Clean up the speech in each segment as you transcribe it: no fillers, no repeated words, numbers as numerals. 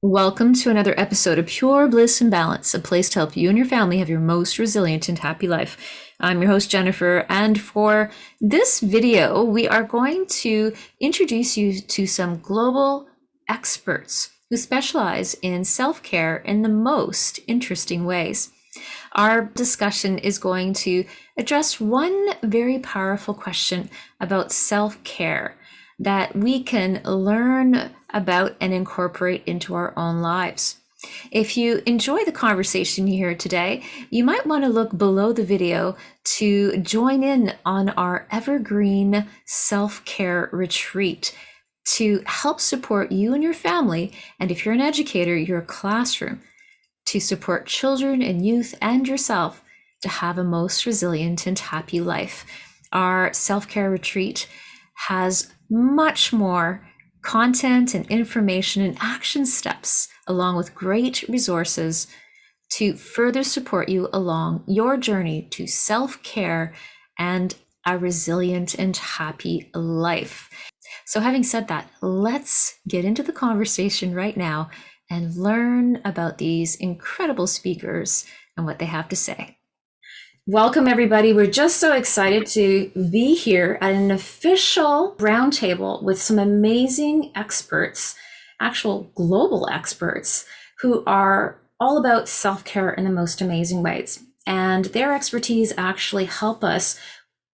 Welcome to another episode of Pure Bliss and Balance, a place to help you and your family have your most resilient and happy life. I'm your host, Jennifer, and for this video, we are going to introduce you to some global experts who specialize in self-care in the most interesting ways. Our discussion is going to address one very powerful question about self-care that we can learn about and incorporate into our own lives. If you enjoy the conversation here today, you might want to look below the video to join in on our evergreen self-care retreat to help support you and your family, and if you're an educator, your classroom, to support children and youth and yourself to have a most resilient and happy life. Our self-care retreat has much more content and information and action steps, along with great resources to further support you along your journey to self-care and a resilient and happy life. So having said that, let's get into the conversation right now and learn about these incredible speakers and what they have to say. Welcome, everybody. We're just so excited to be here at an official roundtable with some amazing experts, actual global experts, who are all about self-care in the most amazing ways. And their expertise actually help us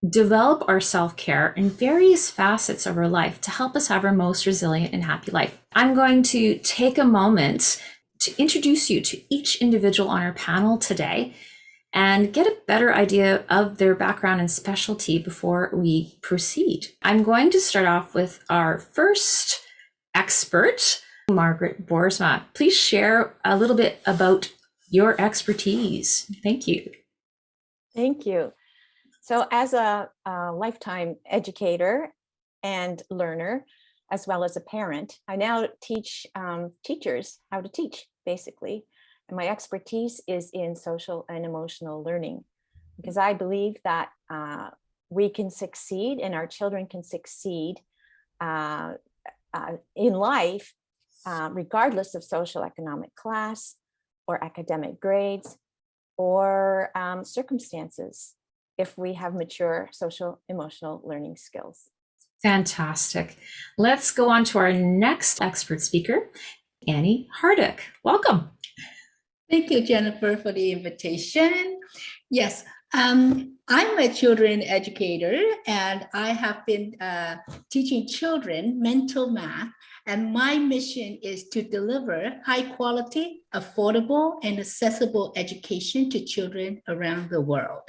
develop our self-care in various facets of our life to help us have our most resilient and happy life. I'm going to take a moment to introduce you to each individual on our panel today and get a better idea of their background and specialty before we proceed. I'm going to start off with our first expert, Margaret Boersma. Please share a little bit about your expertise. Thank you. Thank you. So as a lifetime educator and learner, as well as a parent, I now teach teachers how to teach, basically. And my expertise is in social and emotional learning, because I believe that we can succeed and our children can succeed in life, regardless of social economic class or academic grades or circumstances, if we have mature social emotional learning skills. Fantastic. Let's go on to our next expert speaker, Annie Hardick. Welcome. Thank you, Jennifer, for the invitation. Yes, I'm a children educator, and I have been teaching children mental math. And my mission is to deliver high quality, affordable, and accessible education to children around the world.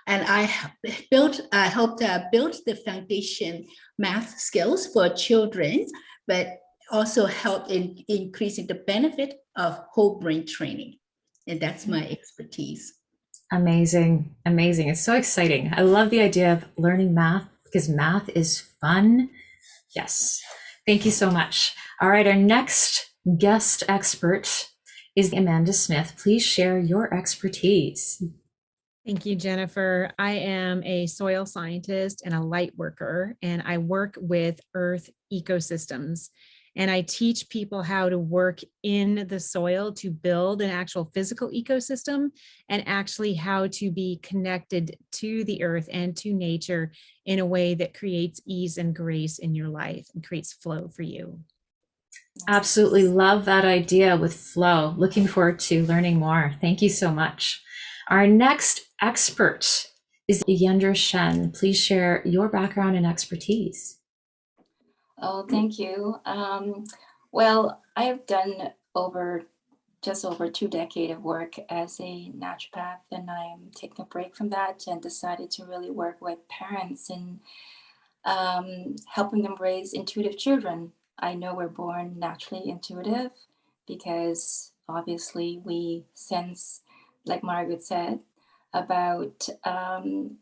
And I helped build the foundation math skills for children, but also help in increasing the benefit of whole brain training. And that's my expertise. Amazing. Amazing. It's so exciting. I love the idea of learning math because math is fun. Yes. Thank you so much. All right. Our next guest expert is Amanda Smith. Please share your expertise. Thank you, Jennifer. I am a soil scientist and a light worker, and I work with Earth ecosystems. And I teach people how to work in the soil to build an actual physical ecosystem, and actually how to be connected to the earth and to nature in a way that creates ease and grace in your life and creates flow for you. Absolutely love that idea with flow. Looking forward to learning more. Thank you so much. Our next expert is Yendra Shen. Please share your background and expertise. Oh, thank you. Well, I have done just over 2 decades of work as a naturopath, and I'm taking a break from that and decided to really work with parents and helping them raise intuitive children. I know we're born naturally intuitive because obviously we sense, like Margaret said, about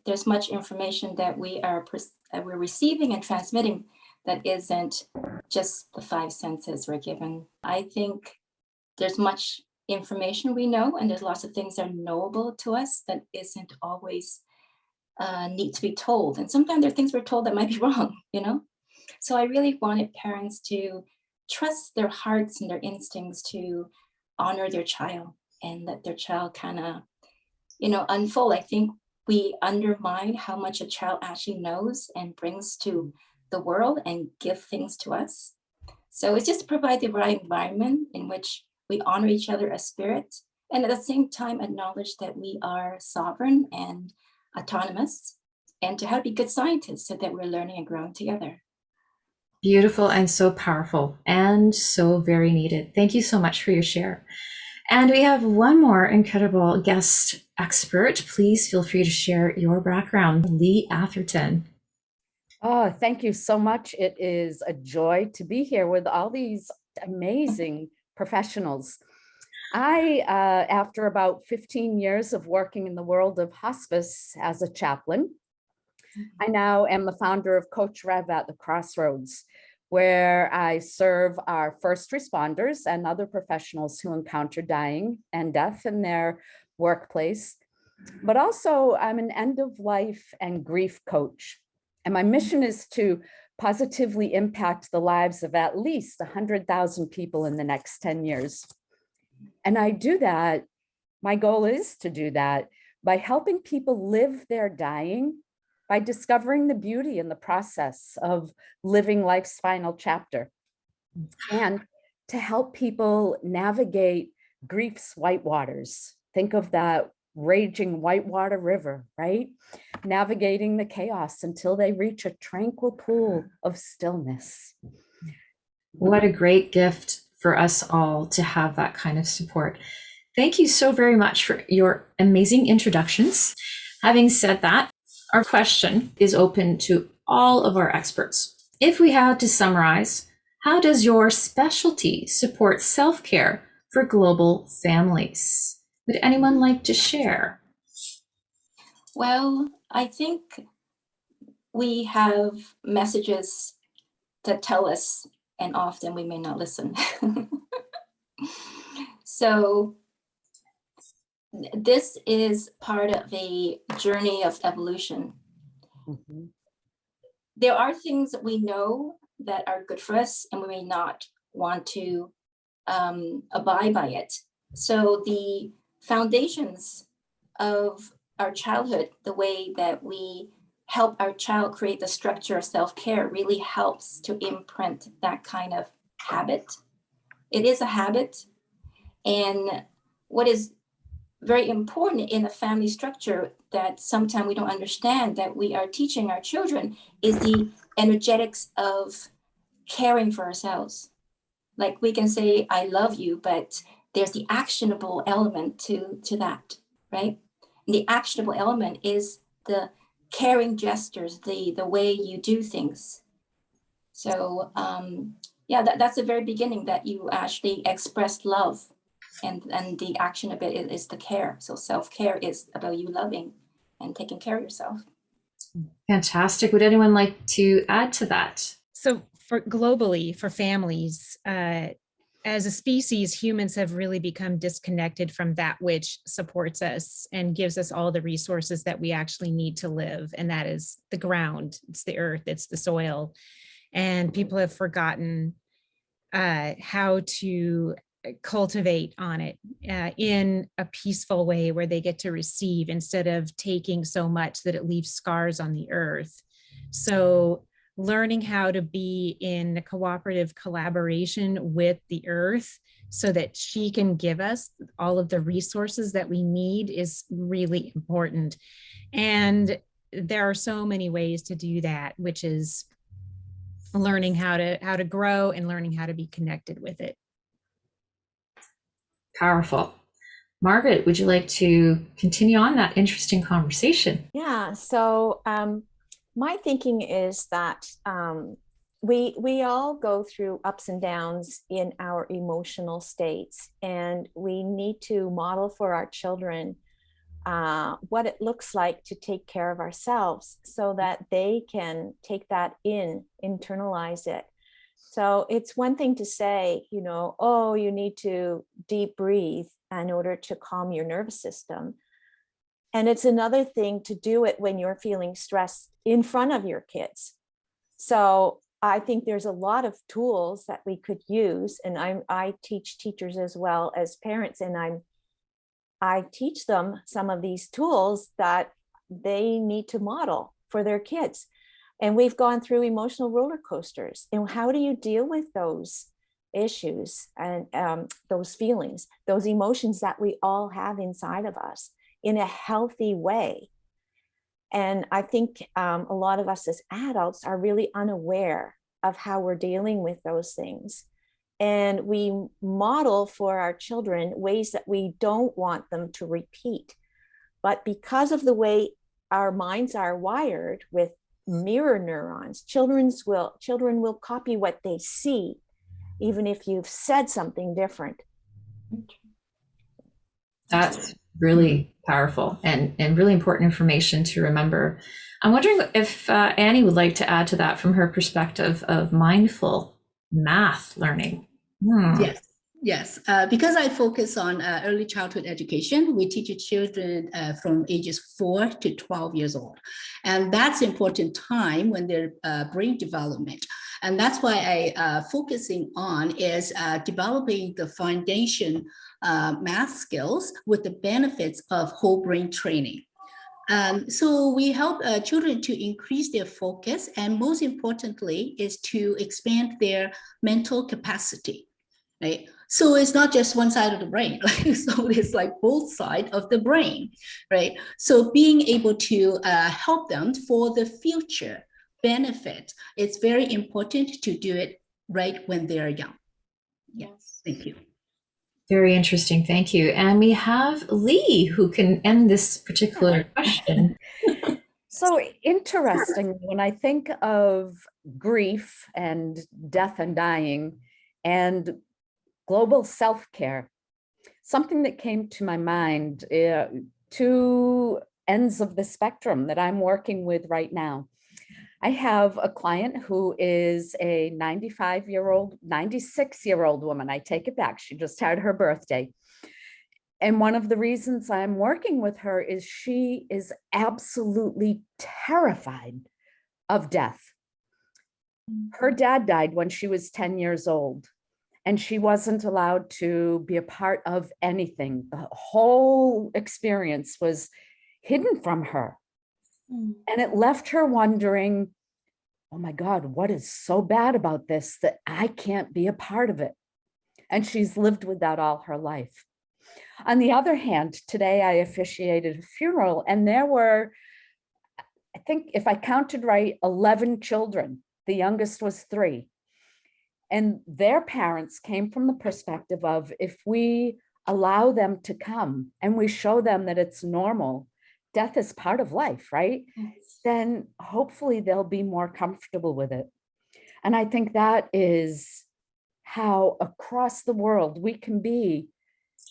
there's much information that we're receiving and transmitting that isn't just the 5 senses we're given. I think there's much information we know, and there's lots of things that are knowable to us that isn't always need to be told. And sometimes there are things we're told that might be wrong, you know? So I really wanted parents to trust their hearts and their instincts to honor their child and let their child kind of, unfold. I think we undermine how much a child actually knows and brings to the world and give things to us. So it's just to provide the right environment in which we honor each other as spirits, and at the same time acknowledge that we are sovereign and autonomous, and to how to be good scientists so that we're learning and growing together. Beautiful and so powerful and so very needed. Thank you so much for your share. And we have one more incredible guest expert. Please feel free to share your background, Lee Atherton. Oh, thank you so much. It is a joy to be here with all these amazing professionals. After about 15 years of working in the world of hospice as a chaplain, I now am the founder of Coach Rev at the Crossroads, where I serve our first responders and other professionals who encounter dying and death in their workplace. But also I'm an end of life and grief coach. And my mission is to positively impact the lives of at least 100,000 people in the next 10 years. And I do that, my goal is to do that by helping people live their dying, by discovering the beauty in the process of living life's final chapter, and to help people navigate grief's white waters. Think of that raging whitewater river, right? Navigating the chaos until they reach a tranquil pool of stillness. What a great gift for us all to have that kind of support. Thank you so very much for your amazing introductions. Having said that, our question is open to all of our experts. If we had to summarize, how does your specialty support self-care for global families? Would anyone like to share? Well, I think we have messages that tell us, and often we may not listen. So this is part of a journey of evolution. Mm-hmm. There are things that we know that are good for us, and we may not want to abide by it. So the foundations of our childhood, the way that we help our child create the structure of self-care, really helps to imprint that kind of habit. It is a habit. And what is very important in a family structure that sometimes we don't understand that we are teaching our children is the energetics of caring for ourselves. Like we can say, I love you, but there's the actionable element to that, right? And the actionable element is the caring gestures, the way you do things. So yeah, that's the very beginning that you actually express love. And the action of it is the care. So self-care is about you loving and taking care of yourself. Fantastic. Would anyone like to add to that? So for globally, for families, as a species, humans have really become disconnected from that which supports us and gives us all the resources that we actually need to live. And that is the ground, it's the earth, it's the soil. And people have forgotten how to cultivate on it in a peaceful way where they get to receive instead of taking so much that it leaves scars on the earth. So learning how to be in cooperative collaboration with the earth so that she can give us all of the resources that we need is really important. And there are so many ways to do that, which is learning how to grow and learning how to be connected with it. Powerful. Margaret, would you like to continue on that interesting conversation? Yeah, so my thinking is that we all go through ups and downs in our emotional states, and we need to model for our children what it looks like to take care of ourselves so that they can take that internalize it. So it's one thing to say, oh, you need to deep breathe in order to calm your nervous system. And it's another thing to do it when you're feeling stressed in front of your kids. So I think there's a lot of tools that we could use, and I teach teachers as well as parents, and I teach them some of these tools that they need to model for their kids. And we've gone through emotional roller coasters. And how do you deal with those issues and those feelings, those emotions that we all have inside of us in a healthy way? And I think a lot of us as adults are really unaware of how we're dealing with those things. And we model for our children ways that we don't want them to repeat. But because of the way our minds are wired with mirror neurons, children will copy what they see, even if you've said something different. That's really powerful and really important information to remember. I'm wondering if Annie would like to add to that from her perspective of mindful math learning. Yes. Because I focus on early childhood education, we teach children from ages 4 to 12 years old. And that's important time when their brain development. And that's why I focusing on is developing the foundation math skills with the benefits of whole brain training. So we help children to increase their focus, and most importantly is to expand their mental capacity, right? So it's not just one side of the brain, right? So it's like both sides of the brain, right? So being able to help them for the future benefit, it's very important to do it right when they're young. Yes, thank you. Very interesting. Thank you. And we have Lee, who can end this particular question. So interesting, when I think of grief and death and dying and global self-care, something that came to my mind, two ends of the spectrum that I'm working with right now. I have a client who is a 96-year-old woman. I take it back. She just had her birthday. And one of the reasons I'm working with her is she is absolutely terrified of death. Her dad died when she was 10 years old, and she wasn't allowed to be a part of anything. The whole experience was hidden from her. And it left her wondering, oh my God, what is so bad about this that I can't be a part of it? And she's lived with that all her life. On the other hand, today I officiated a funeral, and there were, I think if I counted right, 11 children. The youngest was 3. And their parents came from the perspective of, if we allow them to come and we show them that it's normal, death is part of life, right? Yes. Then hopefully they'll be more comfortable with it. And I think that is how across the world we can be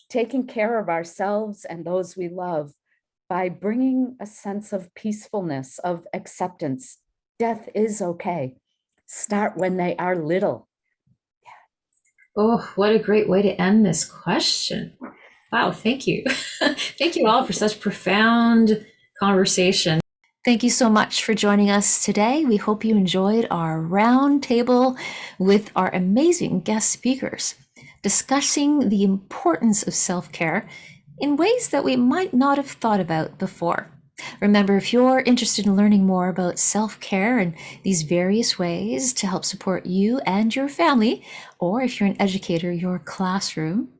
taking care of ourselves and those we love by bringing a sense of peacefulness, of acceptance. Death is okay. Start when they are little. Oh, what a great way to end this question. Wow, thank you. Thank you all for such profound conversation. Thank you so much for joining us today. We hope you enjoyed our round table with our amazing guest speakers, discussing the importance of self-care in ways that we might not have thought about before. Remember, if you're interested in learning more about self-care and these various ways to help support you and your family, or if you're an educator, your classroom,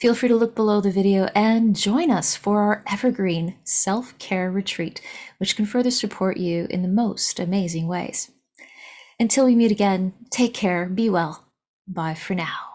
feel free to look below the video and join us for our evergreen self-care retreat, which can further support you in the most amazing ways. Until we meet again, take care, be well. Bye for now.